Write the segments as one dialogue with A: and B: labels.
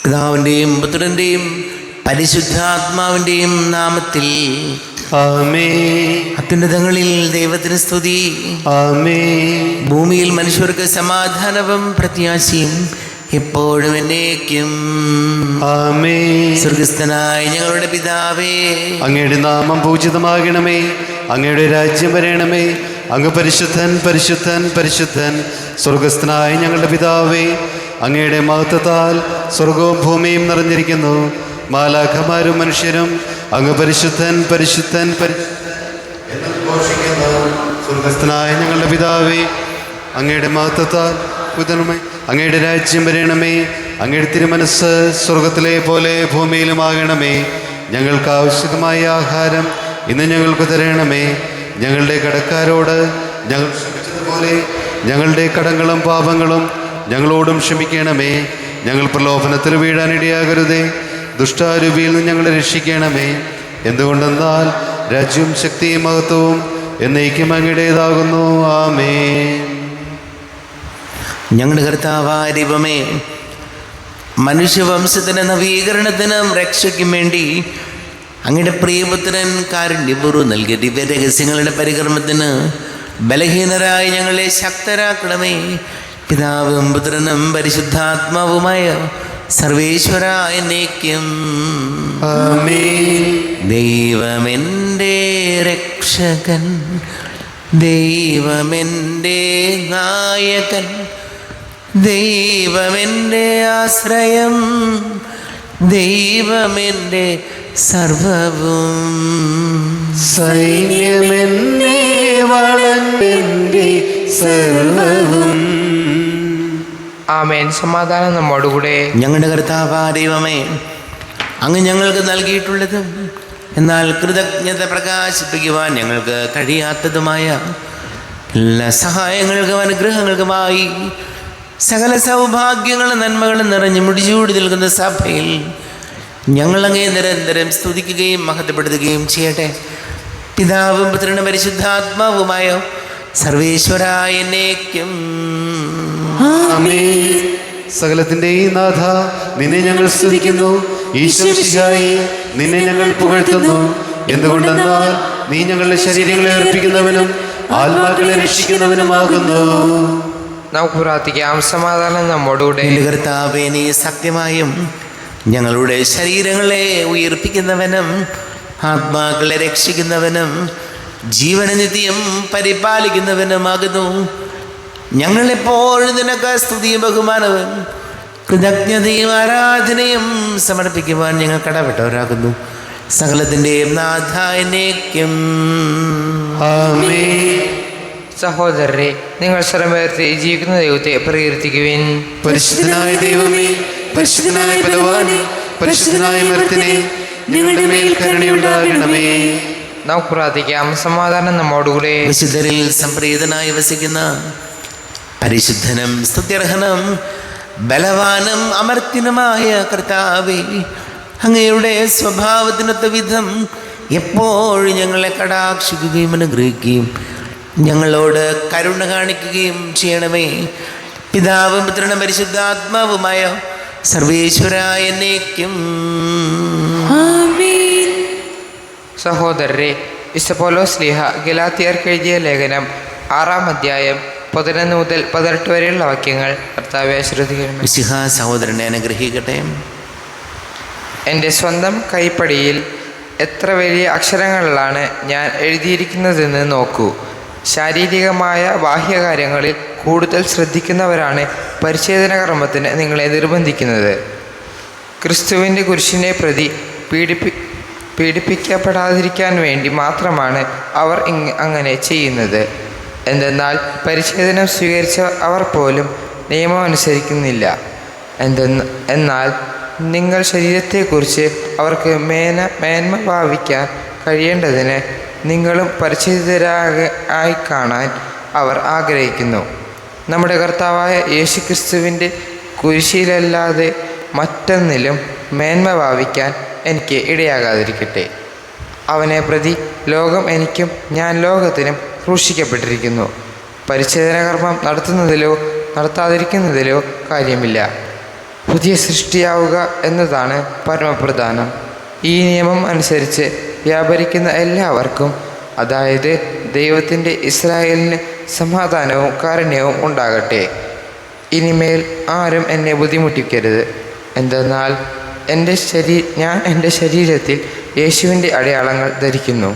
A: പിതാവിൻ്റെയും പുത്രൻ്റെയും പരിശുദ്ധാത്മാവിൻ്റെയും നാമത്തിൽ
B: ആമേൻ.
A: അത്യുന്നതങ്ങളിൽ ദൈവത്തിന് സ്തുതി.
B: ആമേൻ.
A: ഭൂമിയിൽ മനുഷ്യർക്ക് സമാധാനവും പ്രത്യാശയും എപ്പോഴും എന്നേക്കും.
B: ആമേൻ.
A: സ്വർഗസ്ഥനായ ഞങ്ങളുടെ പിതാവേ,
B: അങ്ങയുടെ നാമം പൂജിതമാകണമേ. അങ്ങയുടെ രാജ്യം വരണമേ. അങ്ങ് പരിശുദ്ധൻ പരിശുദ്ധൻ പരിശുദ്ധൻ. സ്വർഗസ്ഥനായ ഞങ്ങളുടെ പിതാവേ, അങ്ങയുടെ മഹത്വത്താൽ സ്വർഗവും ഭൂമിയും നിറഞ്ഞിരിക്കുന്നു. മാലാഖമാരും മനുഷ്യരും അങ്ങ് പരിശുദ്ധൻ പരിശുദ്ധൻ എന്ന് ഘോഷിക്കുന്നു. സ്വർഗസ്ഥനായ ഞങ്ങളുടെ പിതാവേ, അങ്ങയുടെ മഹത്വത്താൽ പുതനമേ. അങ്ങയുടെ രാജ്യം വരണമേ. അങ്ങയുടെ തിരുമനസ് സ്വർഗത്തിലെ പോലെ ഭൂമിയിലുമാകണമേ. ഞങ്ങൾക്ക് ആവശ്യമായ ആഹാരം ഇന്ന് ഞങ്ങൾക്ക് തരണമേ. ഞങ്ങളുടെ കടക്കാരോട് ഞങ്ങൾ ക്ഷമിച്ചതുപോലെ ഞങ്ങളുടെ കടങ്ങളും പാപങ്ങളും ഞങ്ങളോടും ക്ഷമിക്കണമേ. ഞങ്ങൾ പ്രലോഭനത്തിൽ വീഴാനിടയാകരുതേ. ദുഷ്ടാരൂപിയിൽ നിന്ന് ഞങ്ങളെ രക്ഷിക്കണമേ. എന്തുകൊണ്ടെന്നാൽ രാജ്യവും ശക്തിയും മഹത്വവും എന്നേക്കും അങ്ങയുടേതാകുന്നു. ആമേൻ.
A: ഞങ്ങളുടെ കർത്താവായ ദൈവമേ, മനുഷ്യവംശത്തിൻ്റെ നവീകരണത്തിനും രക്ഷയ്ക്കും വേണ്ടി അങ്ങയുടെ പ്രിയപുത്രൻ കാരുണ്യപൂർവ്വം നൽകിയ ദിവ്യരഹസ്യങ്ങളുടെ പരികർമ്മത്തിന് ബലഹീനരായി ഞങ്ങളെ ശക്തരാക്കണമേ. പിതാവും പുത്രനും പരിശുദ്ധാത്മാവുമായ സർവേശ്വര എന്നേക്കും.
B: ആമേൻ.
A: ദൈവമെൻ്റെ രക്ഷകൻ, ദൈവമെൻ്റെ നായകൻ, ദൈവമെൻ്റെ ആശ്രയം, ദൈവമെൻ്റെ സർവവും.
B: സൈന്യമെന്നെ വളഞ്ഞെൻ്റെ സർവവും.
C: ആമേൻ. സമാധാനം നമ്മോടുകൂടെ.
A: ഞങ്ങളുടെ കർത്താവായ ദൈവമേ, അങ്ങ് ഞങ്ങൾക്ക് നൽകിയിട്ടുള്ളതും എന്നാൽ കൃതജ്ഞത പ്രകാശിപ്പിക്കുവാൻ ഞങ്ങൾക്ക് കഴിയാത്തതുമായ എല്ലാ സഹായങ്ങൾക്കും അനുഗ്രഹങ്ങൾക്കുമായി സകല സൗഭാഗ്യങ്ങളും നന്മകളും നിറഞ്ഞ് മുടിചൂടി നിൽക്കുന്ന സഭയിൽ ഞങ്ങളങ്ങേ നിരന്തരം സ്തുതിക്കുകയും മഹത്വപ്പെടുത്തുകയും ചെയ്യട്ടെ. പിതാവും പുത്രനും പരിശുദ്ധാത്മാവുമായ സർവേശ്വരായ എന്നേക്കും.
B: ആമേൻ. സകലത്തിൻ്റെയും നാഥ, നിന്നെ ഞങ്ങൾ സ്തുതിക്കുന്നു. ഈശ്വരശിഹായി നിന്നെ ഞങ്ങൾ പുകഴ്ത്തുന്നു. എന്തുകൊണ്ടെന്നാൽ നീ ഞങ്ങളുടെ ശരീരങ്ങളെ അർപ്പിക്കുന്നവനും ആത്മാക്കളെ രക്ഷിക്കുന്നവനുമാകുന്നു.
C: നമുക്ക് പ്രാർത്ഥിക്കാം. സമാധാനം നമ്മോടുകൂടെ.
A: എൻ്റെ കർത്താവേ, നീ സത്യമായും ഞങ്ങളുടെ ശരീരങ്ങളെ ഉയർപ്പിക്കുന്നവനും ആത്മാക്കളെ രക്ഷിക്കുന്നവനും ജീവന നിത്യം പരിപാലിക്കുന്നവനുമാകുന്നു. ഞങ്ങളെപ്പോഴും നിനക്ക് സ്തുതിയും ബഹുമാനവും കൃതജ്ഞതയും ആരാധനയും സമർപ്പിക്കുവാൻ ഞങ്ങൾ കടപ്പെട്ടവരാകുന്നു. സകലത്തിൻ്റെയും നാഥ എന്നേക്കും.
B: ആമേൻ.
C: സഹോദരരെ, നിങ്ങൾ ശ്രമേർത്തി ജീവിക്കുന്ന ദൈവത്തെ പ്രകീർത്തിക്കുവിൻ.
B: പരിശുദ്ധനായ ദൈവമേ, പരിശുദ്ധനായ ബലവാനേ, പരിശുദ്ധനായ മർത്യനേ, ഞങ്ങളുടെ മേൽ കരുണയുണ്ടാകണമേ.
C: നമുക്ക് പ്രാർത്ഥിക്കാം. സമാധാനം നമ്മോടുകൂടെ.
A: വിശുദ്ധരിൽ സംപ്രീതനായി വസിക്കുന്ന പരിശുദ്ധനും സ്തുത്യർഹനും ബലവാനും അമർത്യനുമായ കർത്താവേ, അങ്ങയുടെ സ്വഭാവത്തിനൊത്ത വിധം എപ്പോഴും ഞങ്ങളെ കടാക്ഷിക്കുകയും അനുഗ്രഹിക്കുകയും ഞങ്ങളോട് കരുണ കാണിക്കുകയും ചെയ്യണമേ. പിതാവും പുത്രനും പരിശുദ്ധാത്മാവുമായ സർവേശ്വരായ എന്നേക്കും.
C: സഹോദരരെ, വിശുദ്ധ പൗലോസ് ശ്ലീഹ ഗലാത്യർക്ക് എഴുതിയ ലേഖനം 6-ാം അധ്യായം 11 മുതൽ 18 വരെയുള്ള വാക്യങ്ങൾ കർത്താവെ ശ്രദ്ധിക്കണമേ.
A: മിശിഹ സഹോദരനെ അനുഗ്രഹിക്കട്ടെ.
C: എൻ്റെ സ്വന്തം കൈപ്പടിയിൽ എത്ര വലിയ അക്ഷരങ്ങളിലാണ് ഞാൻ എഴുതിയിരിക്കുന്നതെന്ന് നോക്കൂ. ശാരീരികമായ ബാഹ്യകാര്യങ്ങളിൽ കൂടുതൽ ശ്രദ്ധിക്കുന്നവരാണ് പരിച്ഛേദന കർമ്മത്തിന് നിങ്ങളെ നിർബന്ധിക്കുന്നത്. ക്രിസ്തുവിൻ്റെ കുരിശിനെ പ്രതി പീഡിപ്പിക്കപ്പെടാതിരിക്കാൻ വേണ്ടി മാത്രമാണ് അവർ അങ്ങനെ ചെയ്യുന്നത്. എന്തെന്നാൽ പരിച്ഛേദനം സ്വീകരിച്ച അവർ പോലും നിയമം അനുസരിക്കുന്നില്ല. എന്നാൽ നിങ്ങൾ ശരീരത്തെക്കുറിച്ച് അവർക്ക് മേന്മ ഭാവിക്കാൻ കഴിയേണ്ടതിന് നിങ്ങളും പരിച്ഛേദിതരായി കാണാൻ അവർ ആഗ്രഹിക്കുന്നു. നമ്മുടെ കർത്താവായ യേശുക്രിസ്തുവിൻ്റെ കുരിശിലല്ലാതെ മറ്റൊന്നിലും മേന്മ ഭാവിക്കാൻ എനിക്ക് ഇടയാകാതിരിക്കട്ടെ. അവനെ പ്രതി ലോകം എനിക്കും ഞാൻ ലോകത്തിനും ക്രൂശിക്കപ്പെട്ടിരിക്കുന്നു. പരിച്ഛേദന കർമ്മം നടത്തുന്നതിലോ നടത്താതിരിക്കുന്നതിലോ കാര്യമില്ല. പുതിയ സൃഷ്ടിയാവുക എന്നതാണ് പരമപ്രധാനം. ഈ നിയമം അനുസരിച്ച് വ്യാപരിക്കുന്ന എല്ലാവർക്കും, അതായത് ദൈവത്തിൻ്റെ ഇസ്രായേലിന് സമാധാനവും കാരുണ്യവും ഉണ്ടാകട്ടെ. ഇനിമേൽ ആരും എന്നെ ബുദ്ധിമുട്ടിക്കരുത്. എന്തെന്നാൽ ഞാൻ എൻ്റെ ശരീരത്തിൽ യേശുവിൻ്റെ അടയാളങ്ങൾ ധരിക്കുന്നു.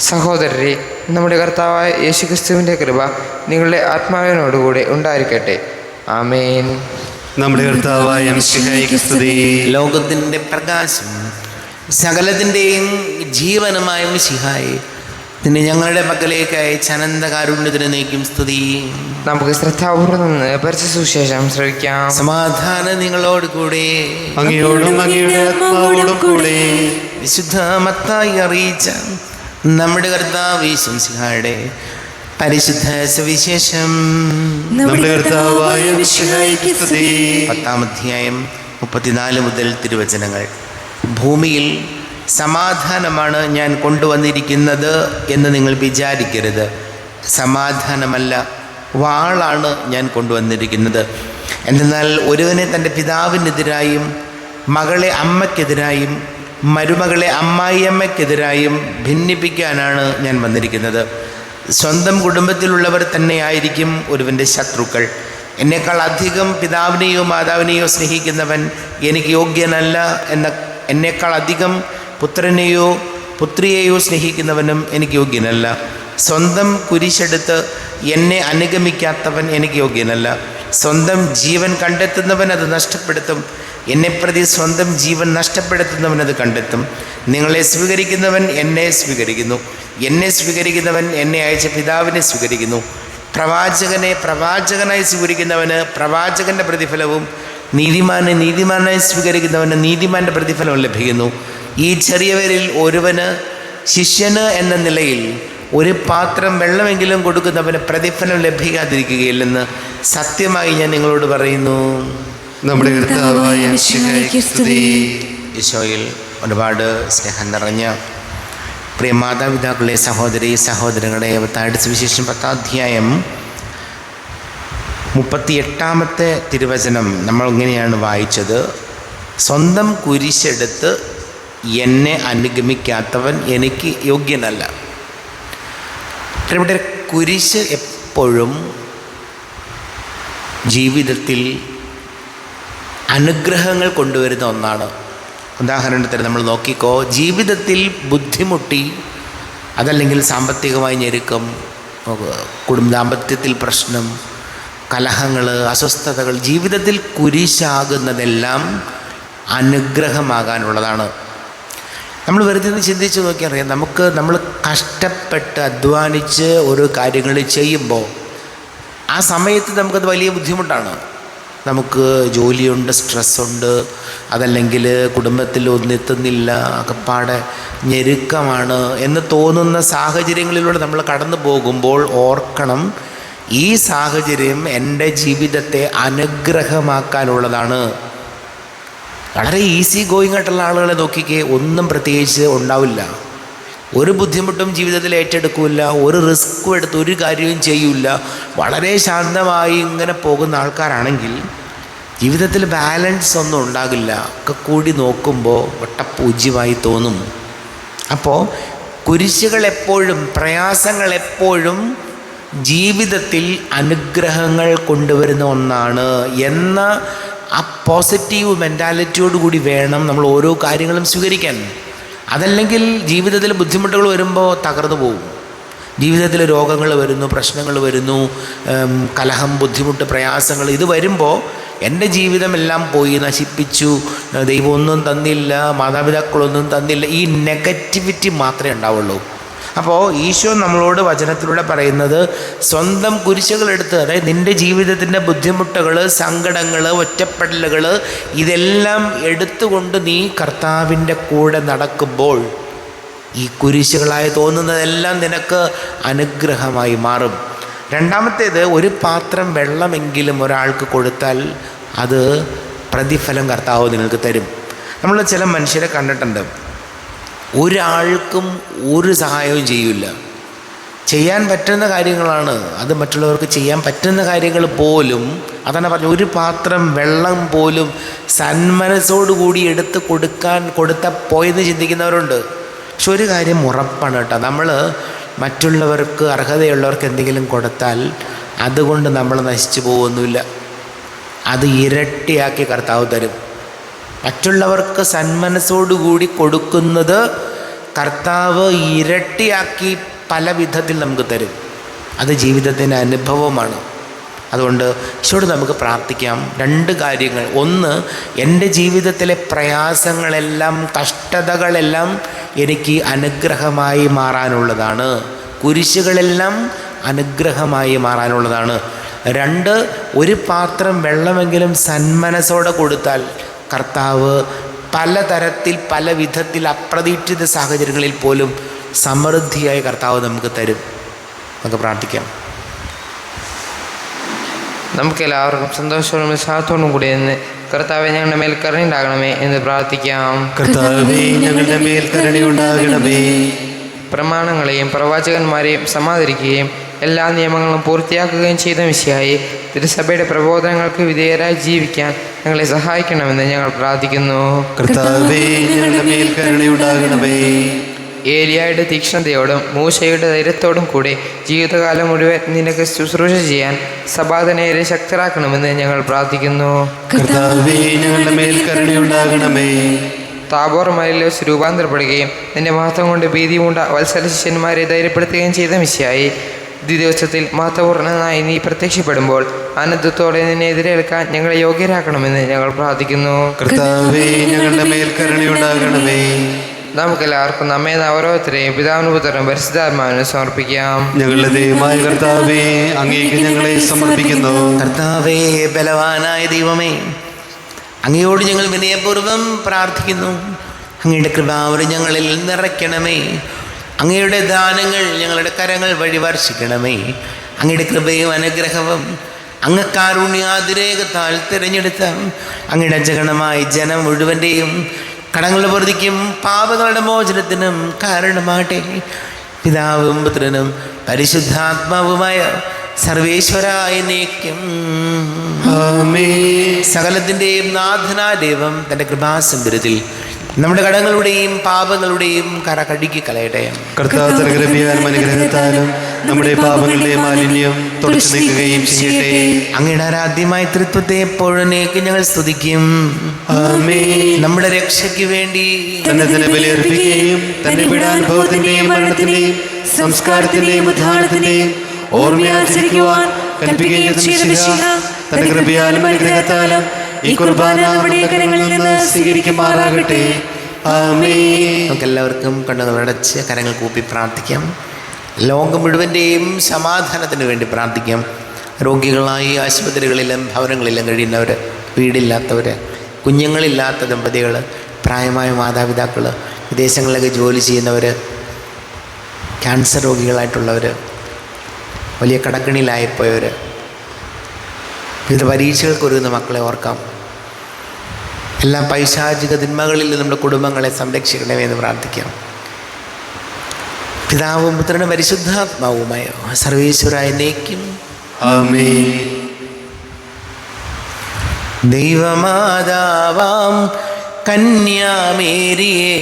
C: സഹോദരരെ, നമ്മുടെ കർത്താവായ യേശുക്രിസ്തുവിൻ്റെ കൃപ നിങ്ങളുടെ ആത്മാവിനോടുകൂടെ ഉണ്ടായിരിക്കട്ടെ. ആമേൻ.
B: നമ്മുടെ കർത്താവായ മിശിഹായ്ക്ക് സ്തുതി.
A: ലോകത്തിൻ്റെ പ്രകാശം സകലത്തിൻ്റെയും ജീവനമായ മിശിഹായെ, നിന്നെ ഞങ്ങളുടെ പക്കലേക്ക് അയച്ച അനന്തകാരുണ്യത്തിന് നീക്കും സ്തുതി.
C: നമുക്ക് ശ്രദ്ധാപൂർവ്വം നിന്ന് പരിശുദ്ധ സുവിശേഷം ശ്രവിക്കാം.
A: സമാധാനം നിങ്ങളോട് കൂടെ.
B: അങ്ങയോടും അങ്ങയുടെ ആത്മാവോടും കൂടെ.
A: വിശുദ്ധ മത്തായി അറിയിച്ച നമ്മുടെ കർത്താവ് യേശു മിശിഹായുടെ പരിശുദ്ധ സുവിശേഷം.
B: നമ്മുടെ കർത്താവായ മിശിഹായ്ക്ക് സ്തുതി.
A: 10-ാം അധ്യായം 34 മുതൽ തിരുവചനങ്ങൾ. ഭൂമിയിൽ സമാധാനമാണ് ഞാൻ കൊണ്ടുവന്നിരിക്കുന്നത് എന്ന് നിങ്ങൾ വിചാരിക്കരുത്. സമാധാനമല്ല, വാളാണ് ഞാൻ കൊണ്ടുവന്നിരിക്കുന്നത്. എന്തെന്നാൽ ഒരുവനെ തൻ്റെ പിതാവിനെതിരായും മകളെ അമ്മയ്ക്കെതിരായും മരുമകളെ അമ്മായിയമ്മയ്ക്കെതിരായും ഭിന്നിപ്പിക്കാനാണ് ഞാൻ വന്നിരിക്കുന്നത്. സ്വന്തം കുടുംബത്തിലുള്ളവർ തന്നെയായിരിക്കും ഒരുവൻ്റെ ശത്രുക്കൾ. എന്നേക്കാൾ അധികം പിതാവിനെയോ മാതാവിനെയോ സ്നേഹിക്കുന്നവൻ എനിക്ക് യോഗ്യനല്ല എന്നേക്കാൾ അധികം പുത്രനെയോ പുത്രിയെയോ സ്നേഹിക്കുന്നവനും എനിക്ക് യോഗ്യനല്ല. സ്വന്തം കുരിശെടുത്ത് എന്നെ അനുഗമിക്കാത്തവൻ എനിക്ക് യോഗ്യനല്ല. സ്വന്തം ജീവൻ കണ്ടെത്തുന്നവൻ അത് നഷ്ടപ്പെടുത്തും. എന്നെപ്രതി സ്വന്തം ജീവൻ നഷ്ടപ്പെടുത്തുന്നവൻ അത് കണ്ടെത്തും. നിങ്ങളെ സ്വീകരിക്കുന്നവൻ എന്നെ സ്വീകരിക്കുന്നു. എന്നെ സ്വീകരിക്കുന്നവൻ എന്നെ അയച്ച പിതാവിനെ സ്വീകരിക്കുന്നു. പ്രവാചകനെ പ്രവാചകനായി സ്വീകരിക്കുന്നവന് പ്രവാചകൻ്റെ പ്രതിഫലവും നീതിമാനെ നീതിമാനായി സ്വീകരിക്കുന്നവന് നീതിമാൻ്റെ പ്രതിഫലവും ലഭിക്കുന്നു. ഈ ചെറിയവരിൽ ഒരുവന് ശിഷ്യന് എന്ന നിലയിൽ ഒരു പാത്രം വെള്ളമെങ്കിലും കൊടുക്കുന്നവന് പ്രതിഫലം ലഭിക്കാതിരിക്കുകയില്ലെന്ന് സത്യമായി ഞാൻ നിങ്ങളോട് പറയുന്നു.
B: നമ്മുടെ കർത്താവായ മിശിഹായ്ക്ക് സ്തുതി.
A: ഈശോയിൽ ഒരുപാട് സ്നേഹം നിറഞ്ഞ പ്രിയ മാതാപിതാക്കളെ, സഹോദരി സഹോദരങ്ങളെ, മത്തായിയുടെ സുവിശേഷം 10-ാം അധ്യായം 38-ാമത്തെ തിരുവചനം നമ്മൾ ഇങ്ങനെയാണ് വായിച്ചത്: സ്വന്തം കുരിശെടുത്ത് എന്നെ അനുഗമിക്കാത്തവൻ എനിക്ക് യോഗ്യനല്ല. ഇവിടെ കുരിശ് എപ്പോഴും ജീവിതത്തിൽ അനുഗ്രഹങ്ങൾ കൊണ്ടുവരുന്ന ഒന്നാണ്. ഉദാഹരണത്തിന് നമ്മൾ നോക്കിക്കോ, ജീവിതത്തിൽ ബുദ്ധിമുട്ടി, അതല്ലെങ്കിൽ സാമ്പത്തികമായി ഞെരുക്കം, ദാമ്പത്യത്തിൽ പ്രശ്നം, കലഹങ്ങൾ, അസ്വസ്ഥതകൾ, ജീവിതത്തിൽ കുരിശാകുന്നതെല്ലാം അനുഗ്രഹമാകാനുള്ളതാണ്. നമ്മൾ വെറുതെ ഒന്ന് ചിന്തിച്ച് നോക്കിയറിയാം, നമ്മൾ കഷ്ടപ്പെട്ട് അധ്വാനിച്ച് ഓരോ കാര്യങ്ങൾ ചെയ്യുമ്പോൾ ആ സമയത്ത് നമുക്കത് വലിയ ബുദ്ധിമുട്ടാണ്. നമുക്ക് ജോലിയുണ്ട്, സ്ട്രെസ്സുണ്ട്, അതല്ലെങ്കിൽ കുടുംബത്തിൽ ഒന്നെത്തുന്നില്ല, അകപ്പാടെ ഞെരുക്കമാണ് എന്ന് തോന്നുന്ന സാഹചര്യങ്ങളിലൂടെ നമ്മൾ കടന്നു പോകുമ്പോൾ ഓർക്കണം, ഈ സാഹചര്യം എൻ്റെ ജീവിതത്തെ അനുഗ്രഹമാക്കാനുള്ളതാണ്. വളരെ ഈസി ഗോയിങ് ആയിട്ടുള്ള ആളുകളെ നോക്കിക്കേ, ഒന്നും പ്രത്യേകിച്ച് ഉണ്ടാവില്ല, ഒരു ബുദ്ധിമുട്ടും ജീവിതത്തിൽ ഏറ്റെടുക്കില്ല, ഒരു റിസ്ക്കും എടുത്ത് ഒരു കാര്യവും ചെയ്യില്ല, വളരെ ശാന്തമായി ഇങ്ങനെ പോകുന്ന ആൾക്കാരാണെങ്കിൽ ജീവിതത്തിൽ ബാലൻസ് ഒന്നും ഉണ്ടാകില്ല. ഒക്കെ കൂടി നോക്കുമ്പോൾ വട്ടപൂജ്യമായി തോന്നും. അപ്പോൾ കുരിശുകൾ എപ്പോഴും, പ്രയാസങ്ങൾ എപ്പോഴും ജീവിതത്തിൽ അനുഗ്രഹങ്ങൾ കൊണ്ടുവരുന്ന ഒന്നാണ് എന്ന ആ പോസിറ്റീവ് മെൻറ്റാലിറ്റിയോടുകൂടി വേണം നമ്മൾ ഓരോ കാര്യങ്ങളും സ്വീകരിക്കാൻ. അതല്ലെങ്കിൽ ജീവിതത്തിൽ ബുദ്ധിമുട്ടുകൾ വരുമ്പോൾ തകർന്നു പോകും. ജീവിതത്തിൽ രോഗങ്ങൾ വരുന്നു, പ്രശ്നങ്ങൾ വരുന്നു, കലഹം, ബുദ്ധിമുട്ട്, പ്രയാസങ്ങൾ, ഇത് വരുമ്പോൾ എൻ്റെ ജീവിതമെല്ലാം പോയി, നശിപ്പിച്ചു, ദൈവമൊന്നും തന്നില്ല, മാതാപിതാക്കളൊന്നും തന്നില്ല, ഈ നെഗറ്റിവിറ്റി മാത്രമേ ഉണ്ടാവുള്ളൂ. അപ്പോൾ ഈശോ നമ്മളോട് വചനത്തിലൂടെ പറയുന്നത്, സ്വന്തം കുരിശുകളെടുത്ത്, അതായത് നിൻ്റെ ജീവിതത്തിൻ്റെ ബുദ്ധിമുട്ടുകൾ, സങ്കടങ്ങൾ, ഒറ്റപ്പെടലുകൾ, ഇതെല്ലാം എടുത്തുകൊണ്ട് നീ കർത്താവിൻ്റെ കൂടെ നടക്കുമ്പോൾ ഈ കുരിശുകളായി തോന്നുന്നതെല്ലാം നിനക്ക് അനുഗ്രഹമായി മാറും. രണ്ടാമത്തേത്, ഒരു പാത്രം വെള്ളമെങ്കിലും ഒരാൾക്ക് കൊടുത്താൽ അത് പ്രതിഫലം കർത്താവ് നിങ്ങൾക്ക് തരും. നമ്മൾ ചില മനുഷ്യരെ കണ്ടിട്ടുണ്ട്, ഒരാൾക്കും ഒരു സഹായവും ചെയ്യില്ല. ചെയ്യാൻ പറ്റുന്ന കാര്യങ്ങളാണ് അത്, മറ്റുള്ളവർക്ക് ചെയ്യാൻ പറ്റുന്ന കാര്യങ്ങൾ പോലും അതാണ് പറഞ്ഞു, ഒരു പാത്രം വെള്ളം പോലും സന്മനസ്സോടുകൂടി എടുത്ത് കൊടുത്ത പോയെന്ന് ചിന്തിക്കുന്നവരുണ്ട്. പക്ഷെ ഒരു കാര്യം ഉറപ്പാണ് കേട്ടോ, നമ്മൾ മറ്റുള്ളവർക്ക്, അർഹതയുള്ളവർക്ക് എന്തെങ്കിലും കൊടുത്താൽ അതുകൊണ്ട് നമ്മൾ നശിച്ചു പോകുന്നില്ല. അത് ഇരട്ടിയാക്കി കർത്താവ് തരും. മറ്റുള്ളവർക്ക് സന്മനസ്സോടുകൂടി കൊടുക്കുന്നത് കർത്താവ് ഇരട്ടിയാക്കി പല വിധത്തിൽ നമുക്ക് തരും. അത് ജീവിതത്തിൻ്റെ അനുഭവമാണ്. അതുകൊണ്ട് ഈശോയോട് നമുക്ക് പ്രാർത്ഥിക്കാം 2 കാര്യങ്ങൾ. ഒന്ന്, എൻ്റെ ജീവിതത്തിലെ പ്രയാസങ്ങളെല്ലാം, കഷ്ടതകളെല്ലാം എനിക്ക് അനുഗ്രഹമായി മാറാനുള്ളതാണ്. കുരിശുകളെല്ലാം അനുഗ്രഹമായി മാറാനുള്ളതാണ്. 2, ഒരു പാത്രം വെള്ളമെങ്കിലും സന്മനസ്സോടെ കൊടുത്താൽ കർത്താവ് പലതരത്തിൽ, പല വിധത്തിൽ, അപ്രതീക്ഷിത സാഹചര്യങ്ങളിൽ പോലും സമൃദ്ധിയായി കർത്താവ് നമുക്ക് തരും. നമുക്ക് പ്രാർത്ഥിക്കാം.
C: നമുക്കെല്ലാവർക്കും സന്തോഷത്തോടും ഉത്സാഹത്തോടും കൂടി എന്ന് കർത്താവെ ഞങ്ങളുടെ മേൽ കരുണയുണ്ടാകണമേ എന്ന് പ്രാർത്ഥിക്കാം.
B: കർത്താവേ, ഞങ്ങളുടെ മേൽ കരുണയുണ്ടാകണമേ.
C: പ്രമാണങ്ങളെയും പ്രവാചകന്മാരെയും സമാദരിക്കുകയും എല്ലാ നിയമങ്ങളും പൂർത്തിയാക്കുകയും ചെയ്ത മിശിഹായെ, തിരുസഭയുടെ പ്രബോധനങ്ങൾക്ക് വിധേയരായി ജീവിക്കാൻ ഞങ്ങളെ സഹായിക്കണമെന്ന് ഞങ്ങൾ പ്രാർത്ഥിക്കുന്നു.
B: കർത്താവേ, ഞങ്ങളുടെ മേൽ കരുണയുണ്ടാകണമേ.
C: ഏലിയായുടെ തീക്ഷ്ണതയോടും മൂശയുടെ ധൈര്യത്തോടും കൂടി ജീവിതകാലം മുഴുവൻ നിനക്ക് ശുശ്രൂഷ ചെയ്യാൻ സഭാതനേരെ ശക്തരാക്കണമെന്ന് ഞങ്ങൾ പ്രാർത്ഥിക്കുന്നു.
B: കർത്താവേ, ഞങ്ങളുടെ മേൽ കരുണയുണ്ടാകണമേ.
C: താബോർ മലയിൽ വെച്ച് രൂപാന്തരപ്പെടുകയും നിന്റെ മഹത്വം കൊണ്ട് ഭീതി പൂണ്ട വത്സല ശിഷ്യന്മാരെ ധൈര്യപ്പെടുത്തുകയും ചെയ്ത മിശിഹായെ, ദിവസത്തിൽ മഹത്വപൂർണ്ണനായി നീ പ്രത്യക്ഷപ്പെടുമ്പോൾ ആനന്ദത്തോടെ നിന്നെ എതിരേൽക്കാൻ ഞങ്ങളെ യോഗ്യരാക്കണമെന്ന് ഞങ്ങൾ പ്രാർത്ഥിക്കുന്നു.
B: കർത്താവേ, ഞങ്ങളുടെ മേൽ കരുണയുണ്ടാകണമേ.
C: നമുക്കെല്ലാവർക്കും നമ്മെ ഓരോരുത്തരെയും പിതാവിനും പുത്രനും പരിശുദ്ധാത്മാവിനും സമർപ്പിക്കാം.
B: ഞങ്ങളുടെ ദൈവമായ കർത്താവേ, അങ്ങേക്ക് ഞങ്ങളെ സമർപ്പിക്കുന്നു.
A: കർത്താവേ, ബലവാനായ ദൈവമേ, അങ്ങയോട് ഞങ്ങൾ വിനയപൂർവ്വം പ്രാർത്ഥിക്കുന്നു. അങ്ങയുടെ കൃപാവരം ഞങ്ങളിൽ നിറയ്ക്കണമേ. അങ്ങയുടെ ദാനങ്ങൾ ഞങ്ങളുടെ കരങ്ങൾ വഴി വർഷിക്കണമേ. അങ്ങയുടെ കൃപയും അനുഗ്രഹവും അങ്ങ് കാരുണ്യാതിരേകത്താൽ തിരഞ്ഞെടുത്ത അങ്ങയുടെ ജഗണമായ ജനം മുഴുവൻ്റെയും കടങ്ങളുടെ പൊറുതിക്കും പാപങ്ങളുടെ മോചനത്തിനും കാരണമാട്ടെ. പിതാവും പുത്രനും പരിശുദ്ധാത്മാവുമായ സർവേശ്വരായ എന്നേക്കും
B: ആമേൻ.
A: സകലത്തിൻ്റെയും നാഥനായ ദൈവം തൻ്റെ കൃപാസമ്പരത്തിൽ നമ്മുടെ കടങ്ങളുടെയും പാപങ്ങളുടെയും കര കഴുകി കളയട്ടെ.
B: കർത്താവ് കൃപയാലും അനുഗ്രഹത്താലും നമ്മുടെ പാപങ്ങളുടെ മാലിന്യം തുടച്ചു നീക്കുകയും ചെയ്യട്ടെ.
A: അങ്ങയുടെ ആരാധ്യമായ തൃത്വത്തെ എപ്പോഴേക്ക് ഞങ്ങൾ സ്തുതിക്കും.
B: ആമേൻ.
A: നമ്മുടെ രക്ഷയ്ക്ക് വേണ്ടി
B: തന്നെ ബലിയർപ്പിക്കുകയും തന്റെ പീഡാനുഭവത്തിന്റെയും മരണത്തിന്റെയും സംസ്കാരത്തിന്റെയും ഉദ്ധാനത്തിന്റെയും ഓർമ്മയാചരിക്കുവാൻ കൽപ്പിക്കുകയും ചെയ്ത മിശിഹ തന്റെ കൃപയാലും അനുഗ്രഹത്താലും ഈ കുർബാന നമ്മുടെ കരങ്ങളിൽ നിന്ന് സ്വീകരിക്കുമാറാകട്ടെ. ആമേൻ.
A: നമുക്കെല്ലാവർക്കും കണ്ണുകളടച്ച് കരങ്ങൾ കൂപ്പി പ്രാർത്ഥിക്കാം. ലോകം മുഴുവൻ്റെയും സമാധാനത്തിന് വേണ്ടി പ്രാർത്ഥിക്കാം. രോഗികളായി ആശുപത്രികളിലും ഭവനങ്ങളിലും കഴിയുന്നവർ, വീടില്ലാത്തവർ, കുഞ്ഞുങ്ങളില്ലാത്ത ദമ്പതികൾ, പ്രായമായ മാതാപിതാക്കൾ, വിദേശങ്ങളിലൊക്കെ ജോലി ചെയ്യുന്നവർ, ക്യാൻസർ രോഗികളായിട്ടുള്ളവർ, വലിയ കടക്കണിയിലായിപ്പോയവർ, വിവിധ പരീക്ഷകൾക്ക് ഒരുങ്ങുന്ന മക്കളെ ഓർക്കാം. എല്ലാ പൈശാചിക തിന്മകളിൽ നമ്മുടെ കുടുംബങ്ങളെ സംരക്ഷിക്കണമേ എന്ന് പ്രാർത്ഥിക്കാം. പിതാവും പുത്രനും പരിശുദ്ധാത്മാവുമായ സർവേശ്വരായ എന്നേക്കും
B: ആമേൻ.
A: ദൈവമാതാവാം കന്യാമേരിയെ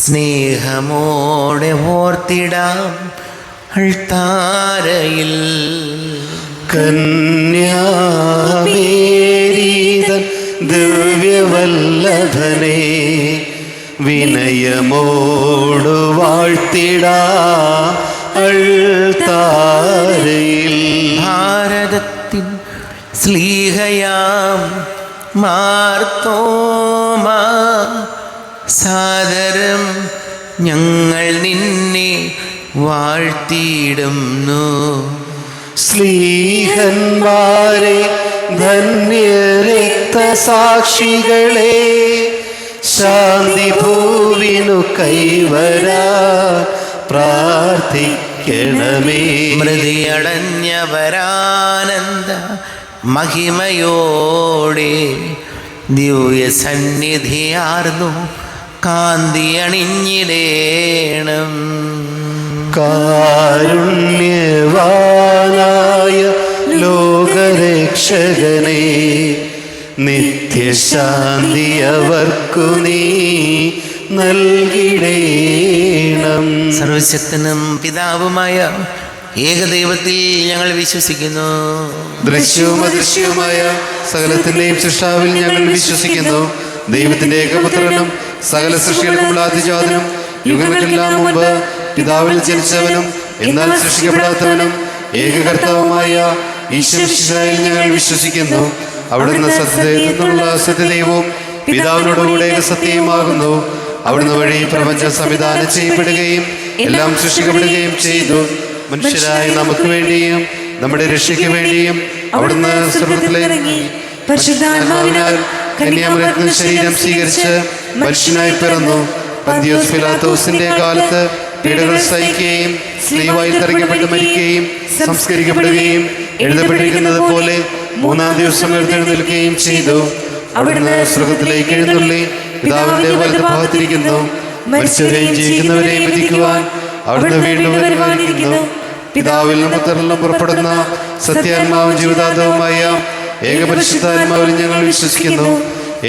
A: സ്നേഹമോടെ ഓർത്തിടാം അൾത്താരയിൽ.
B: കന്യാമേരീതൻ ദിവ്യവല്ലഭനെ വിനയമോടു വാഴ്ത്തിടാ അൾത്താരയിൽ.
A: ഭാരതത്തിൻ സ്ലീഹയാം മാർത്തോമാ സാദരം ഞങ്ങൾ നിന്നെ വാഴ്ത്തിയിടുന്നു.
B: സ്ലീഹന്മാരെ ധന്യരക്തസാക്ഷികളെ ശാന്തി ഭൂവിനു കൈവരാ പ്രാർത്ഥിക്കണമേ.
A: മൃതിയടഞ്ഞവരാനന്ദ മഹിമയോടെ ദിവ്യ സന്നിധിയാർന്നു കാന്തി അണിഞ്ഞിടേണം.
B: കാരുണ്യവാനായ ലോക ലോകരക്ഷകനെ, നിത്യശാന്തി അവർക്കു നീ നൽകിടേണം.
A: സർവശക്തനും പിതാവുമായ ഏകദൈവത്തിൽ ഞങ്ങൾ വിശ്വസിക്കുന്നു.
B: ദൃശ്യവും അദൃശ്യവുമായ സകലത്തിന്റെയും സൃഷ്ടാവിൽ ഞങ്ങൾ വിശ്വസിക്കുന്നു. ദൈവത്തിന്റെ ഏകപുത്രനും സകല സൃഷ്ടികൾക്കുമുള്ള ആദിജാതനും യുഗങ്ങൾക്കെല്ലാം മുമ്പ് പിതാവിൽ ജനിച്ചവനും എന്നാൽ സൃഷ്ടിക്കപ്പെടാത്തവനും ഏകകർത്താവുമായ ഈശ്വരശിശായിൽ ഞങ്ങൾ വിശ്വസിക്കുന്നു. അവിടുന്ന് സത്യദൈവത്തിനുള്ള സത്യദൈവവും പിതാവിനോടുകൂടെ സത്യമാകുന്നു. അവിടുന്ന് വഴി പ്രപഞ്ചം സംവിധാനം ചെയ്യപ്പെടുകയും എല്ലാം സൃഷ്ടിക്കപ്പെടുകയും ചെയ്തു. മനുഷ്യരായ നമുക്ക് വേണ്ടിയും നമ്മുടെ രക്ഷയ്ക്ക് വേണ്ടിയും അവിടുന്ന് സ്വർഗ്ഗത്തിലിറങ്ങി പരിശുദ്ധാത്മാവിനാൽ കന്യാമറിയത്തിൽ ശരീരം സ്വീകരിച്ച് മനുഷ്യനായി പിറന്നു. പന്തിയോസ് പിലാത്തോസിന്റെ കാലത്ത് പീഡകൾ സഹിക്കുകയും സ്ലീവായിൽ തറയ്ക്കപ്പെട്ട് മരിക്കുകയും സംസ്കരിക്കപ്പെടുകയും എഴുതപ്പെട്ടിരിക്കുന്നത് പോലെ മൂന്നാം ദിവസം എഴുന്നേൽക്കുകയും ചെയ്തു. അവിടുന്ന് സ്വർഗ്ഗത്തിലേക്ക് എഴുന്നള്ളി പിതാവിന്റെ വലതുഭാഗത്തിരിക്കുന്നു. മരിച്ചവരെയും ജീവിക്കുന്നവരെയും വിധിക്കുവാൻ അവിടുന്ന് വീണ്ടും വരുവാനിരിക്കുന്നു. പിതാവിൽ നിന്നും പുത്രനിൽ നിന്നും പുറപ്പെടുന്ന സത്യാത്മാവും ജീവദാതാവുമായ ഏകപരിശുദ്ധാത്മാവിൽ ഞങ്ങൾ വിശ്വസിക്കുന്നു.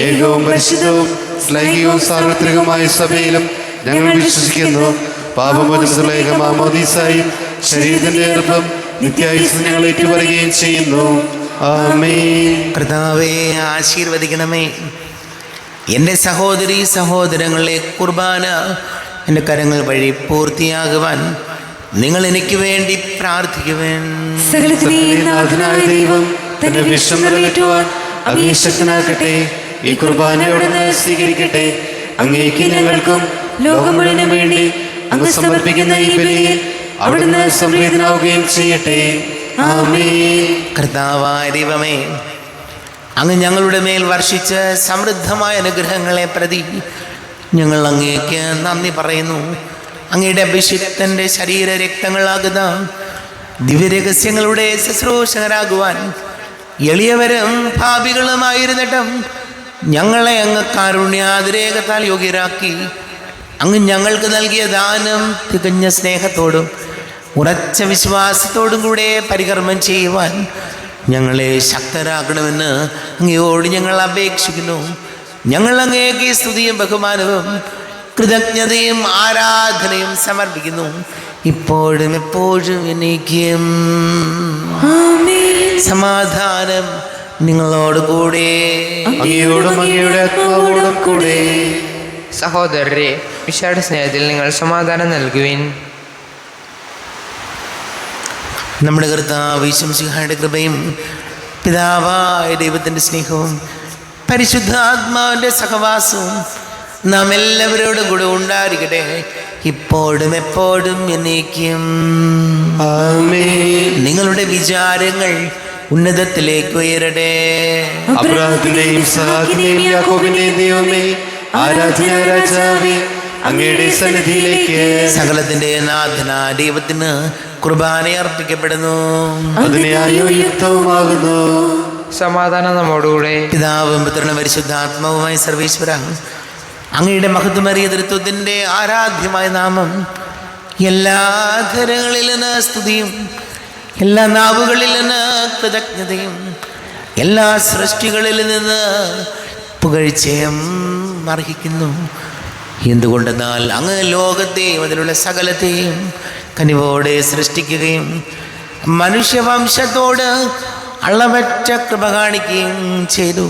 B: ഏകവും പരിശുദ്ധവും ശ്ലൈഹികവും സാർവത്രികമായ സഭയിലും ഞങ്ങൾ വിശ്വസിക്കുന്നു. പാപമോചനത്തിലുള്ള ഏകമാമോദീസായും ശരീരത്തിന്റെ എളുപ്പം നിത്യായുസ് ഞങ്ങൾ ഏറ്റുപറയുകയും ചെയ്യുന്നു. ആമേൻ.
A: കർത്താവേ, ആശീർവദിക്കണമേ. എൻ്റെ സഹോദരീ സഹോദരങ്ങളെ, കുർബാന എൻ്റെ കരങ്ങൾ വഴി പൂർത്തിയാകുവാൻ നിങ്ങൾ എനിക്ക് വേണ്ടി പ്രാർത്ഥിക്കുവാൻ.
B: സകലത്തിനാഥനായ ദൈവം തന്റെ വിഷം നിറവേറ്റുവാൻ അഭിഷക്തനാക്കട്ടെ. ഈ കുർബാനയോടെ സ്വീകരിക്കട്ടെ. അങ്ങേക്ക് ഞങ്ങൾക്കും ലോകം മുഴുവനും വേണ്ടി അങ്ങ് സമർപ്പിക്കുന്ന ഈ ബലിയിൽ അവിടുന്ന് സംപ്രീതനാവുകയും ചെയ്യട്ടെ. ആമേൻ.
A: കർത്താവായ ദൈവമേ, അങ്ങ് ഞങ്ങളുടെ മേൽ വർഷിച്ച സമൃദ്ധമായ അനുഗ്രഹങ്ങളെ പ്രതി ഞങ്ങൾ അങ്ങേക്ക് നന്ദി പറയുന്നു. അങ്ങയുടെ അഭിഷിക്തൻ്റെ ശരീര രക്തങ്ങളാകുന്ന ദിവ്യരഹസ്യങ്ങളുടെ ശുശ്രൂഷകരാകുവാൻ എളിയവരും ഭാവികളുമായിരുന്നിട്ടും ഞങ്ങളെ അങ്ങ് കാരുണ്യാതിരേകത്താൽ യോഗ്യരാക്കി. അങ്ങ് ഞങ്ങൾക്ക് നൽകിയ ദാനം തികഞ്ഞ സ്നേഹത്തോടും ഉറച്ച വിശ്വാസത്തോടും കൂടെ പരികർമ്മം ചെയ്യുവാൻ ഞങ്ങളെ ശക്തരാക്കണമെന്ന് അങ്ങയോട് ഞങ്ങൾ അപേക്ഷിക്കുന്നു. ഞങ്ങൾ അങ്ങേക്ക് സ്തുതിയും ബഹുമാനവും കൃതജ്ഞതയും ആരാധനയും സമർപ്പിക്കുന്നു, ഇപ്പോഴും എപ്പോഴും എന്നേക്കും. സമാധാനം നിങ്ങളോട് കൂടെ.
B: അങ്ങയോടും അങ്ങയുടെ ആത്മാവോടും കൂടെ.
C: സഹോദരരെ, വിശാല സ്നേഹത്തിൽ നിങ്ങൾ സമാധാനം നൽകുവിൻ.
A: നമ്മുടെ കർത്താവ് ഈശോമിശിഹായുടെ കൃപയും പിതാവായ ദൈവത്തിൻ്റെ സ്നേഹവും പരിശുദ്ധാത്മാവിൻ്റെ സഹവാസവും നാം എല്ലാവരോടും കൂടെ ഉണ്ടായിരിക്കട്ടെ, ഇപ്പോഴും എപ്പോഴും എന്നേക്കും.
B: ആമേൻ.
A: നിങ്ങളുടെ വിചാരങ്ങൾ ഉന്നതത്തിലേക്ക് ഉയരട്ടെ.
B: അബ്രാഹത്തിന്റെയും ഇസ്ഹാക്കിന്റെയും യാക്കോബിന്റെയും ദൈവമേ, ആരാധന രാജാവേ, അങ്ങയുടെ സന്നിധിയിലേക്ക്
A: സകലത്തിന്റെ നാഥനായ ദൈവത്തിന് കുർബാന അർപ്പിക്കപ്പെടുന്നു.
B: അതിനെ യുക്തവുമാകുന്നു.
C: സമാധാനം നമ്മോടുകൂടെ.
A: പിതാവും പുത്രനും പരിശുദ്ധാത്മാവുമായ സർവേശ്വര, അങ്ങയുടെ മഹത്വമേറിയ തൃത്വത്തിൻ്റെ ആരാധ്യമായ നാമം എല്ലാ ധരങ്ങളിൽ നിന്ന് സ്തുതിയും എല്ലാ നാവുകളിൽ നിന്ന് കൃതജ്ഞതയും എല്ലാ സൃഷ്ടികളിൽ നിന്ന് പുകഴ്ചയും അർഹിക്കുന്നു. എന്തുകൊണ്ടെന്നാൽ അങ്ങ് ലോകത്തെയും അതിലുള്ള സകലത്തെയും കനിവോടെ സൃഷ്ടിക്കുകയും മനുഷ്യവംശത്തോട് അളവറ്റ കൃപ കാണിക്കുകയും ചെയ്തു.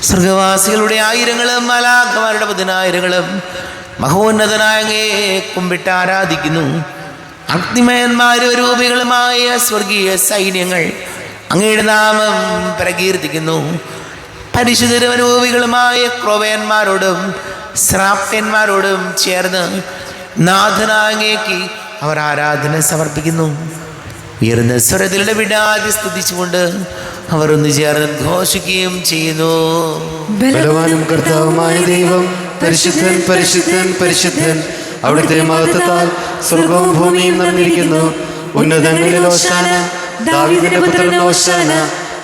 A: സ്വർഗവാസികളുടെ ആയിരങ്ങളും മാലാഖമാരുടെ പതിനായിരങ്ങളും മഹോന്നതനായ അങ്ങയെ കുമ്പിട്ട് ആരാധിക്കുന്നു. അഗ്നിമയന്മാരും രൂപികളുമായ സ്വർഗീയ സൈന്യങ്ങൾ അങ്ങയുടെ നാമം പ്രകീർത്തിക്കുന്നു. പരിശുദ്ധരൂപികളുമായ ക്രോവേന്മാരോടും ശ്രാപ്യന്മാരോടും ചേർന്ന് നാഥനായ അങ്ങേക്ക് അവർ ആരാധന സമർപ്പിക്കുന്നു. ഉയർന്ന സ്വരത്തിലൂടെ വിടാതെ സ്തുതിച്ചുകൊണ്ട് അവർ ഒന്ന് ചേർന്ന് ഘോഷിക്കുകയും ചെയ്യുന്നു.
B: ബലവാനും കർത്താവുമായ ദൈവം പരിശുദ്ധൻ പരിശുദ്ധൻ പരിശുദ്ധൻ, അവിടുത്തെ മഹത്വത്താൽ സ്വർഗവും ഭൂമിയും നിറഞ്ഞിരിക്കുന്നു. ഉന്നതങ്ങളിൽ ഹോശാന, ദാവീദിന്റെ പുത്രൻ ഹോശാന.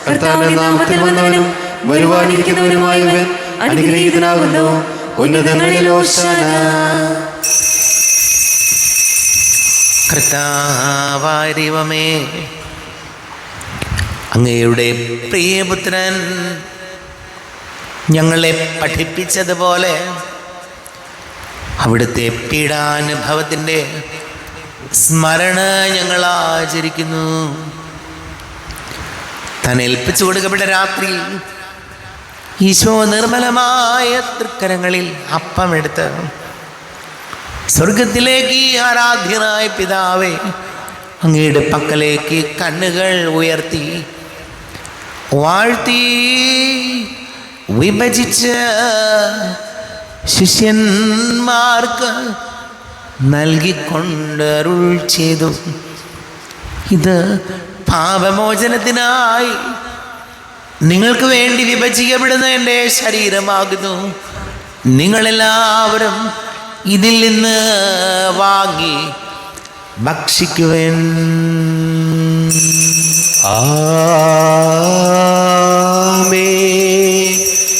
B: കർത്താവിന്റെ നാമത്തിൽ വന്നവനും വരുവാനിരിക്കുന്നവനുമായവൻ അനുഗ്രഹീതനാകുന്നു. ഉന്നതങ്ങളിൽ ഹോശാന.
A: കർത്താവായ ദൈവമേ, അങ്ങയുടെ പ്രിയപുത്രൻ ഞങ്ങളെ പഠിപ്പിച്ചതുപോലെ അവിടുത്തെ പീഡാനുഭവത്തിൻ്റെ സ്മരണ ഞങ്ങൾ ആചരിക്കുന്നു. താൻ ഏൽപ്പിച്ചു കൊടുക്കപ്പെട്ട രാത്രി ഈശോ നിർമ്മലമായ തൃക്കരങ്ങളിൽ അപ്പമെടുത്ത് സ്വർഗത്തിലേക്ക് ആരാധ്യനായ പിതാവേ, അങ്ങയുടെ പക്കലേക്ക് കണ്ണുകൾ ഉയർത്തി വാഴ്ത്തി വിഭജിച്ച് ശിഷ്യന്മാർക്ക് നൽകിക്കൊണ്ട് അരുൾ ചെയ്തു, ഇത് പാപമോചനത്തിനായി നിങ്ങൾക്ക് വേണ്ടി വിഭജിക്കപ്പെടുന്ന എൻ്റെ ശരീരമാകുന്നു. നിങ്ങളെല്ലാവരും ഇതിൽ നിന്ന് വാങ്ങി ഭക്ഷിക്കുവൻ.
B: ആമേൻ.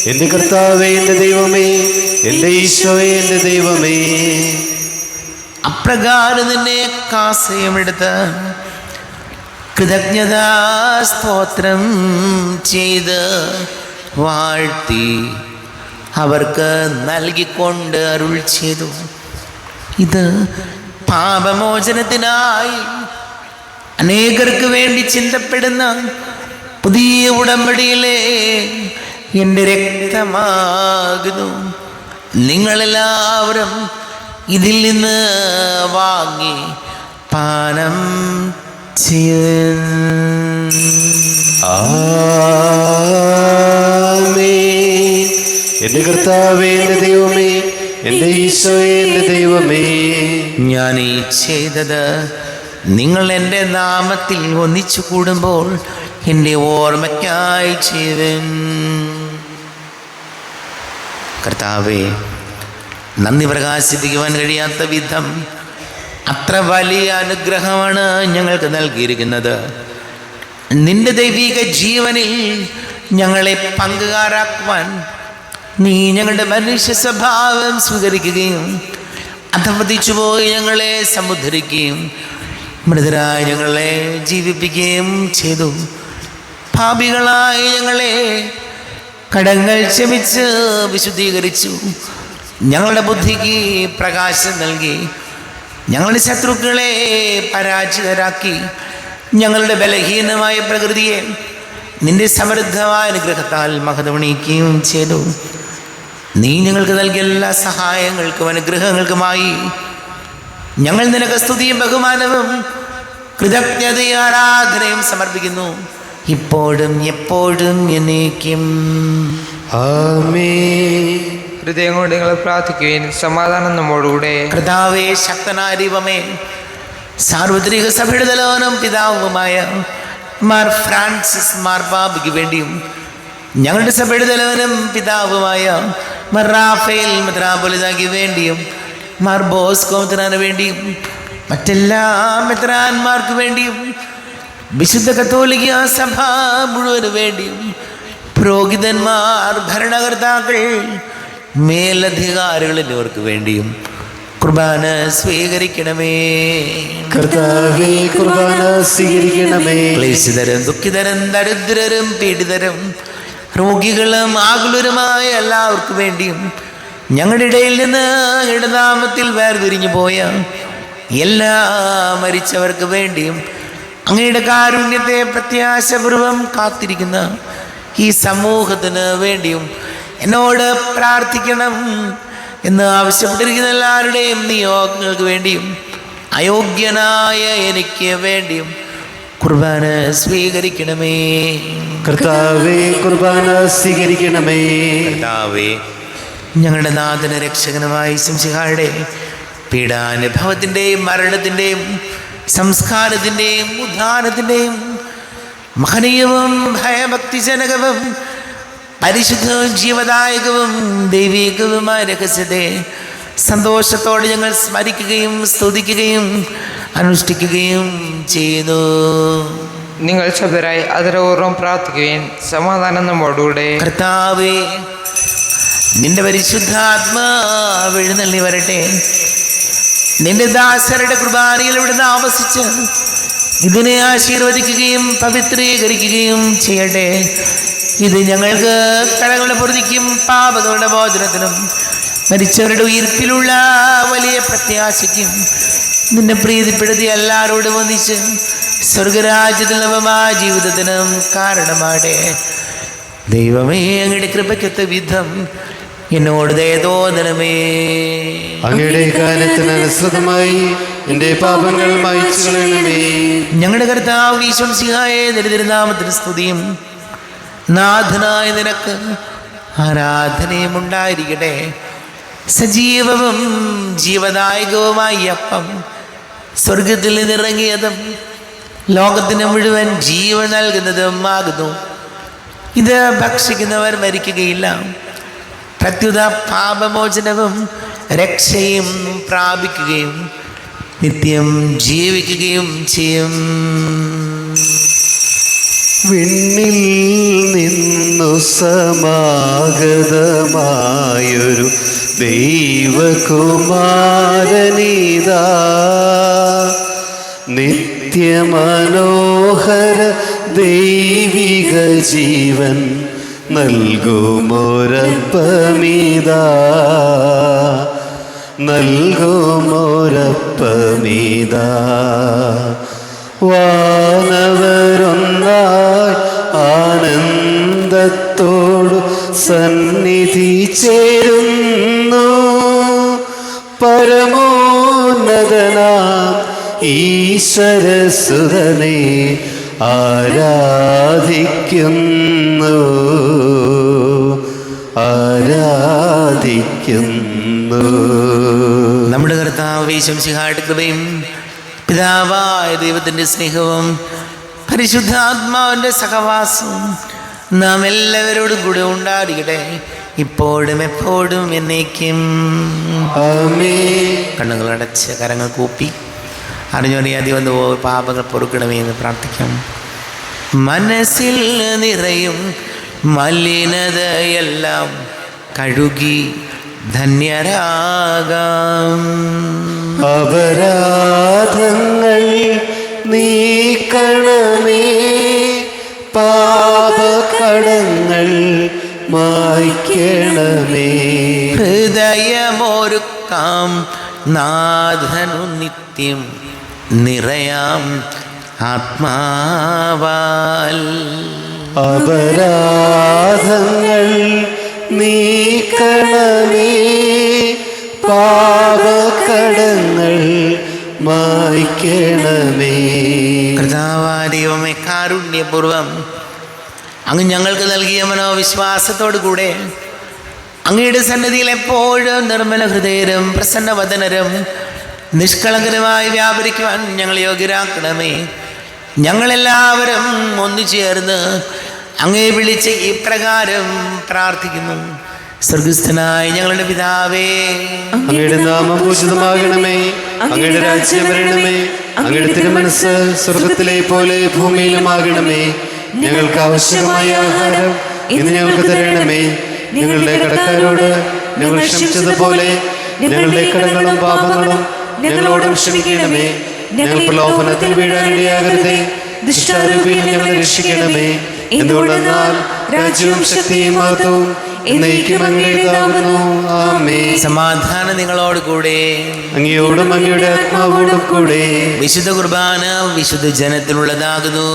B: എൻ്റെ കർത്താവേ, എൻ്റെ ദൈവമേ, എൻ്റെ ഈശോയെ, എൻ്റെ ദൈവമേ.
A: അപ്രകാരം തന്നെ കാസയുമെടുത്ത് കൃതജ്ഞതാ സ്തോത്രം ചെയ്ത് വാഴ്ത്തി അവർക്ക് നൽകിക്കൊണ്ട് അരുൾ ചെയ്തു, ഇത് പാപമോചനത്തിനായി അനേകർക്ക് വേണ്ടി ചിന്തപ്പെടുന്ന പുതിയ ഉടമ്പടിയിലെ എൻ്റെ രക്തമാകുന്നു. നിങ്ങളെല്ലാവരും ഇതിൽ നിന്ന് വാങ്ങി പാനം ചെയ്യൻ.
B: ആമേൻ. എൻ്റെ കർത്താവേ, എൻ്റെ ദൈവമേ, എൻ്റെ ഈശോയെ, എൻ്റെ ദൈവമേ.
A: ഞാൻ ഈ ചെയ്തത് നിങ്ങൾ എൻ്റെ നാമത്തിൽ ഒന്നിച്ചു കൂടുമ്പോൾ എൻ്റെ ഓർമ്മയ്ക്കായി ചെയ്വൻ. കർത്താവേ, നന്ദി പ്രകാശിപ്പിക്കുവാൻ കഴിയാത്ത വിധം അത്ര വലിയ അനുഗ്രഹമാണ് ഞങ്ങൾക്ക് നൽകിയിരിക്കുന്നത്. നിന്റെ ദൈവിക ജീവനിൽ ഞങ്ങളെ പങ്കുകാരാക്കുവാൻ നീ ഞങ്ങളുടെ മനുഷ്യ സ്വഭാവം സ്വീകരിക്കുകയും അധപതിച്ചുപോയി ഞങ്ങളെ സമുദ്ധരിക്കുകയും മൃതരായി ഞങ്ങളെ ജീവിപ്പിക്കുകയും ചെയ്തു. പാപികളായി ഞങ്ങളെ കടങ്ങൾ ക്ഷമിച്ച് വിശുദ്ധീകരിച്ചു. ഞങ്ങളുടെ ബുദ്ധിക്ക് പ്രകാശം നൽകി. ഞങ്ങളുടെ ശത്രുക്കളെ പരാജിതരാക്കി. ഞങ്ങളുടെ ബലഹീനമായ പ്രകൃതിയെ നിന്റെ സമൃദ്ധമായ അനുഗ്രഹത്താൽ മഹത്വണിക്കുകയും ചെയ്തു. നീ ഞങ്ങൾക്ക് നൽകിയ എല്ലാ സഹായങ്ങൾക്കും അനുഗ്രഹങ്ങൾക്കുമായി ഞങ്ങൾ നിനക്ക് സ്തുതിയും ബഹുമാനവും കൃതജ്ഞതയും ആരാധനയും സമർപ്പിക്കുന്നു, ഇപ്പോഴും എപ്പോഴും എന്നേക്കും.
B: ആമേൻ.
C: ഹൃദയം കൊണ്ട് നിങ്ങൾ പ്രാർത്ഥിക്കുകയും സമാധാനം നമ്മോടുകൂടെ.
A: കർത്താവേ, ശക്തനായ ദൈവമേ, സാർവത്രിക സഭയുടെ തലവനും പിതാവുമായ മാർ ഫ്രാൻസിസ് മാർപ്പാപ്പയ്ക്ക് വേണ്ടിയും ഞങ്ങളുടെ സഭയുടെ തലവനും പിതാവുമായ മാർ റാഫേൽ മെത്രാപ്പൊലീത്തായ്ക്ക് വേണ്ടിയും മാർ ബോസ്കോ മെത്രാന് വേണ്ടിയും മറ്റെല്ലാ മെത്രാന്മാർക്ക് വേണ്ടിയും വിശുദ്ധ കത്തോലിക്ക സഭ മുഴുവന് വേണ്ടിയും പുരോഹിതന്മാർ, ഭരണകർത്താക്കൾ, മേലധികാരികൾ എന്നിവർക്ക് വേണ്ടിയും കുർബാന സ്വീകരിക്കണമേ.
B: കർത്താവേ, കുർബാന സ്വീകരിക്കണമേ.
A: ക്ലേശിതരും ദുഃഖിതരും ദരിദ്രരും പീഡിതരും രോഗികളും ആകുലരുമായ എല്ലാവർക്കും വേണ്ടിയും ഞങ്ങളുടെ ഇടയിൽ നിന്ന് ഇടനാമത്തിൽ വേർതിരിഞ്ഞു പോയ എല്ലാ മരിച്ചവർക്ക് വേണ്ടിയും അങ്ങയുടെ കാരുണ്യത്തെ പ്രത്യാശപൂർവം കാത്തിരിക്കുന്ന ഈ സമൂഹത്തിന് വേണ്ടിയും എന്നോട് പ്രാർത്ഥിക്കണം എന്ന് ആവശ്യപ്പെട്ടിരിക്കുന്ന എല്ലാവരുടെയും നിയോഗങ്ങൾക്ക് വേണ്ടിയും അയോഗ്യനായ എനിക്ക് വേണ്ടിയും കുർബാന സ്വീകരിക്കണമേ.
B: കർത്താവേ, കുർബാന സ്വീകരിക്കണമേ.
A: കർത്താവേ, ഞങ്ങളുടെ നാഥന രക്ഷകനുമായി ശംസിഹായുടെ പീഡാനുഭവത്തിൻ്റെയും മരണത്തിൻ്റെയും സംസ്കാരത്തിൻ്റെയും ഉദ്ധാനത്തിൻ്റെയും മഹനീയവും ഭയഭക്തിജനകവും പരിശുദ്ധവും ജീവദായകവും ദൈവികവുമായ രഹസ്യത്തെ സന്തോഷത്തോടെ ഞങ്ങൾ സ്മരിക്കുകയും സ്തുതിക്കുകയും അനുഷ്ഠിക്കുകയും ചെയ്യുന്നു.
C: നിങ്ങൾ ശബ്ദരായി അതരപൂർവ്വം പ്രാർത്ഥിക്കുകയും സമാധാനം നമ്മോടുകൂടെ.
A: കർത്താവേ, നിന്റെ പരിശുദ്ധാത്മാവ് എഴുന്നള്ളി വരട്ടെ. നിന്റെ ദാസരുടെ കുർബാനയിൽ ഇവിടുന്ന് ആവസിച്ച് ഇതിനെ ആശീർവദിക്കുകയും പവിത്രീകരിക്കുകയും ചെയ്യട്ടെ. ഇത് ഞങ്ങൾക്ക് കടങ്ങളുടെ പൊറുതിക്കും പാപങ്ങളുടെ മോചനത്തിനും മരിച്ചവരുടെ ഉയിർപ്പിലുള്ള വലിയ പ്രത്യാശയ്ക്കും നിന്നെ പ്രീതിപ്പെടുത്തി എല്ലാവരോടും ഒന്നിച്ച് സ്വർഗരാജ്യത്തിൽ നവമായ ജീവിതത്തിനും കാരണമാടെ. ദൈവമേ, അങ്ങയുടെ കൃപയ്ക്കൊത്ത വിധം എന്നോട് ദയ തോന്നണമേ.
B: അങ്ങയുടെ കാലത്തിന് അനുസൃതമായി എന്റെ പാപങ്ങൾ മായ്ച്ചു കളയണമേ.
A: ഞങ്ങളുടെ കർത്താവ് ഈശോ മിശിഹായെ ദരിദ്രനാമത്തിന് സ്തുതിയും നാഥനായ നിനക്ക് ആരാധനയും ഉണ്ടായിരിക്കട്ടെ. സജീവവും ജീവദായകവുമായ അപ്പം സ്വർഗത്തിൽ നിന്നിറങ്ങിയതും ലോകത്തിന് മുഴുവൻ ജീവൻ നൽകുന്നതും ആകുന്നു. ഇത് ഭക്ഷിക്കുന്നവർ മരിക്കുകയില്ല, പ്രത്യുത പാപമോചനവും രക്ഷയും പ്രാപിക്കുകയും നിത്യം ജീവിക്കുകയും ചെയ്യും.
B: വിണ്ണിൽ നിന്നു സമാഗതമായൊരു ദൈവകുമാരനീതാ, നിത്യമനോഹര ദൈവിക ജീവൻ നൽകുമോരപ്പമിതാ, നൽകുമോരപ്പമിതാ. വാനവരൊന്നായി ആനന്ദത്തോടു സന്നിധി ചേരുന്നു, പരമോന്നതനാം ഈശ്വരസുതനെ ആരാധിക്കുന്നു, ആരാധിക്കുന്നു.
A: നമ്മുടെ കർത്താവ് ഈശോ മിശിഹായുടെ കൃപയും പിതാവായ ദൈവത്തിൻ്റെ സ്നേഹവും പരിശുദ്ധാത്മാവിൻ്റെ സഹവാസവും നാം എല്ലാവരോടും കൂടെ ഉണ്ടായിരിക്കട്ടെ, ഇപ്പോഴും എപ്പോഴും എന്നേക്കും.
B: ആമേൻ.
A: കണ്ണുകൾ അടച്ച് കരങ്ങൾ കൂപ്പി അറിഞ്ഞറിയാതെ വന്നു പോയി പാപങ്ങൾ പൊറുക്കണമേ എന്ന് പ്രാർത്ഥിക്കാം. മനസ്സിൽ നിറയും മലിനതയെല്ലാം കഴുകി ധന്യരാകാം.
B: അപരാധങ്ങൾ നീക്കണമേ, പാപകടങ്ങൾ മായ്ക്കണമേ.
A: ഹൃദയമൊരുക്കാം നാഥനു നിത്യം നിറയാം ആത്മാവാൽ.
B: അപരാധങ്ങൾ നീക്കണമേ, പാപകടങ്ങൾ മായ്ക്കണമേ.
A: കർത്താവായ ദൈവമേ, കാരുണ്യപൂർവം അങ്ങ് ഞങ്ങൾക്ക് നൽകിയ മനോവിശ്വാസത്തോടു കൂടെ അങ്ങയുടെ സന്നിധിയിൽ എപ്പോഴും നിർമ്മല ഹൃദയരും പ്രസന്നവദനരും നിഷ്കളങ്കരമായി വ്യാപരിക്കുവാൻ ഞങ്ങൾ യോഗ്യരാക്കണമേ. ഞങ്ങളെല്ലാവരും ഒന്നു ചേർന്ന് അങ്ങേ വിളിച്ച് ഇപ്രകാരം പ്രാർത്ഥിക്കുന്നു. സ്വർഗസ്ഥനായ ഞങ്ങളുടെ പിതാവേ,
B: അങ്ങയുടെ നാമം പൂജിതമാകണമേ, അങ്ങയുടെ രാജ്യം വരണമേ, അങ്ങയുടെ തിരുമനസ്സ് സ്വർഗത്തിലെ പോലെ ഭൂമിയിലുമാകണമേ. ഞങ്ങൾക്ക് ആവശ്യമായ ആഹാരം ഇന്ന് ഞങ്ങൾക്ക് തരണമേ. ഞങ്ങളുടെ കടക്കാരോട് ഞങ്ങൾ ക്ഷമിച്ചതുപോലെ ഞങ്ങളുടെ കടങ്ങളും പാപങ്ങളും ഞങ്ങളോടും ക്ഷമിക്കണമേ. ഞങ്ങൾ പ്രലോഭനത്തിൽ വീഴാനിടയാകരുതേ, ദുഷ്ടാരൂപിയിൽ ഞങ്ങളെ രക്ഷിക്കണമേ. എന്തുകൊണ്ടെന്നാൽ രാജ്യവും ശക്തിയും മഹത്വവും എന്നേക്കും അങ്ങയുടേതാകുന്നു. ആമേൻ.
A: സമാധാനം നിങ്ങളോട് കൂടെ.
B: അങ്ങയോടും അങ്ങയുടെ ആത്മാവോടും കൂടെ.
A: വിശുദ്ധ കുർബാന വിശുദ്ധ ജനത്തിനുള്ളതാകുന്നു.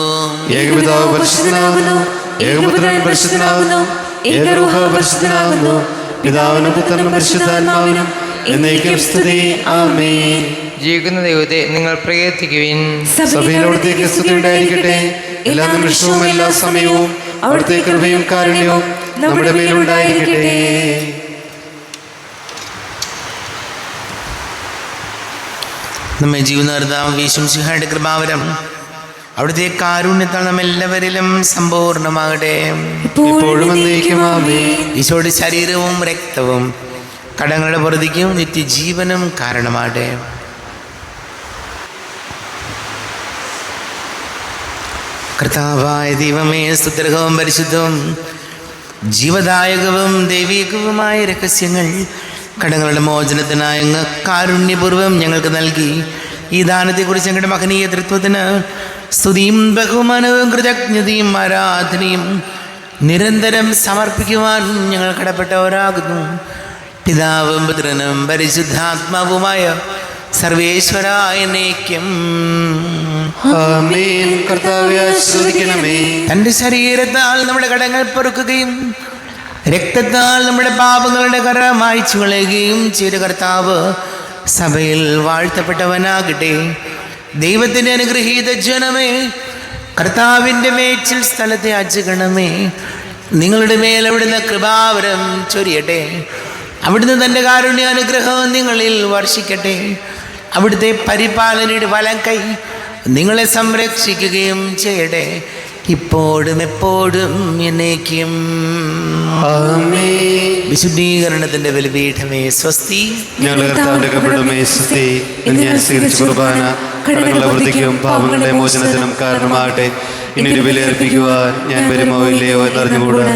B: ഏകപിതാവ് പരിശുദ്ധനാകുന്നു, ഏകപുത്രൻ പരിശുദ്ധനാകുന്നു, ഏകരൂഹ പരിശുദ്ധനാകുന്നു, പിതാവിനും പുത്രനും പരിശുദ്ധാത്മാവിനും എന്നേക്കും സ്തുതി. ആമേൻ.
C: ജീവിക്കുന്ന ദൈവത്തെ നിങ്ങൾ പ്രകീർത്തിക്കുവിൻ.
B: സഭയിലവിടുത്തേക്ക് സ്തുതി ഉണ്ടായിരിക്കട്ടെ. എല്ലാ നിമിഷവും എല്ലാ സമയവും അവിടുത്തെ കൃപയും കാരുണ്യവും നമ്മുടെ മേലുണ്ടായിരിക്കട്ടെ.
A: നമ്മെ ജീവനാർദ്ദാം ഈശോമിശിഹായുടെ കൃപാവരം അവിടുത്തെ കാരുണ്യത്താൽ നമ്മെല്ലാവരിലും സമ്പൂർണ്ണമാകട്ടെ.
B: ഇപ്പോഴും എന്നേക്കും ആമേൻ.
A: ഈശോയുടെ ശരീരവും രക്തവും കടങ്ങളുടെ പൊറുതിക്കും നിത്യജീവനും കാരണമാകട്ടെ. കർത്താവായ ദൈവമേ, സ്തുത്യർഹവും പരിശുദ്ധവും ജീവദായകവും ദൈവികവുമായ രഹസ്യങ്ങൾ കടങ്ങളുടെ മോചനത്തിനായി അങ്ങ് കാരുണ്യപൂർവ്വം ഞങ്ങൾക്ക് നൽകി. ഈ ദാനത്തെക്കുറിച്ച് ഞങ്ങളുടെ മഹനീയ തൃത്വത്തിന് സ്തുതിയും ബഹുമാനവും കൃതജ്ഞതയും ആരാധനയും നിരന്തരം സമർപ്പിക്കുവാൻ ഞങ്ങൾ കടപ്പെട്ടവരാകുന്നു. പിതാവും പുത്രനും പരിശുദ്ധാത്മാവുമായ സർവേശ്വരായ എന്നേക്കും
B: ആമേൻ. കർത്താവേ ആശീർവദിക്കണമേ.
A: തൻ്റെ ശരീരത്താൽ നമ്മുടെ കടങ്ങൾ പൊറുക്കുകയും രക്തത്താൽ നമ്മുടെ പാപങ്ങളുടെ കറ മായ്ച്ചു കളയുകയും ചെയ്ത കർത്താവ് സഭയിൽ വാഴ്ത്തപ്പെട്ടവനാകട്ടെ. ദൈവത്തിൻ്റെ അനുഗ്രഹീത ജനമേ, കർത്താവിൻ്റെ മേച്ചിൽ സ്ഥലത്തെ അജഗണമേ, നിങ്ങളുടെ മേൽ അവിടുന്ന് കൃപാവരം ചൊരിയട്ടെ. അവിടുന്ന് തൻ്റെ കാരുണ്യ അനുഗ്രഹം നിങ്ങളിൽ വർഷിക്കട്ടെ. അവിടുത്തെ പരിപാലനയുടെ വലം കൈ നിങ്ങളെ സംരക്ഷിക്കുകയും ചെയ്യട്ടെ, ഇപ്പോഴും എപ്പോഴും എന്നേക്കും.
B: ആമേൻ.
A: വിശുദ്ധീകരണത്തിന്റെ ബലിപീഠമേ സ്വസ്തി.
B: ഞങ്ങളുടെ കർത്താവിന്റെ കപടമേ സ്തുതി. ഞാൻ സ്വീകരിച്ച കുർബാന കടങ്ങളുടെ വൃത്തിക്കും പാപങ്ങളുടെ മോചനത്തിനും കാരണമാകട്ടെ. ഇനി ഒരു ബലിയർപ്പിക്കുവാൻ ഞാൻ വരുമോ ഇല്ലയോ എന്നറിഞ്ഞുകൂടാ.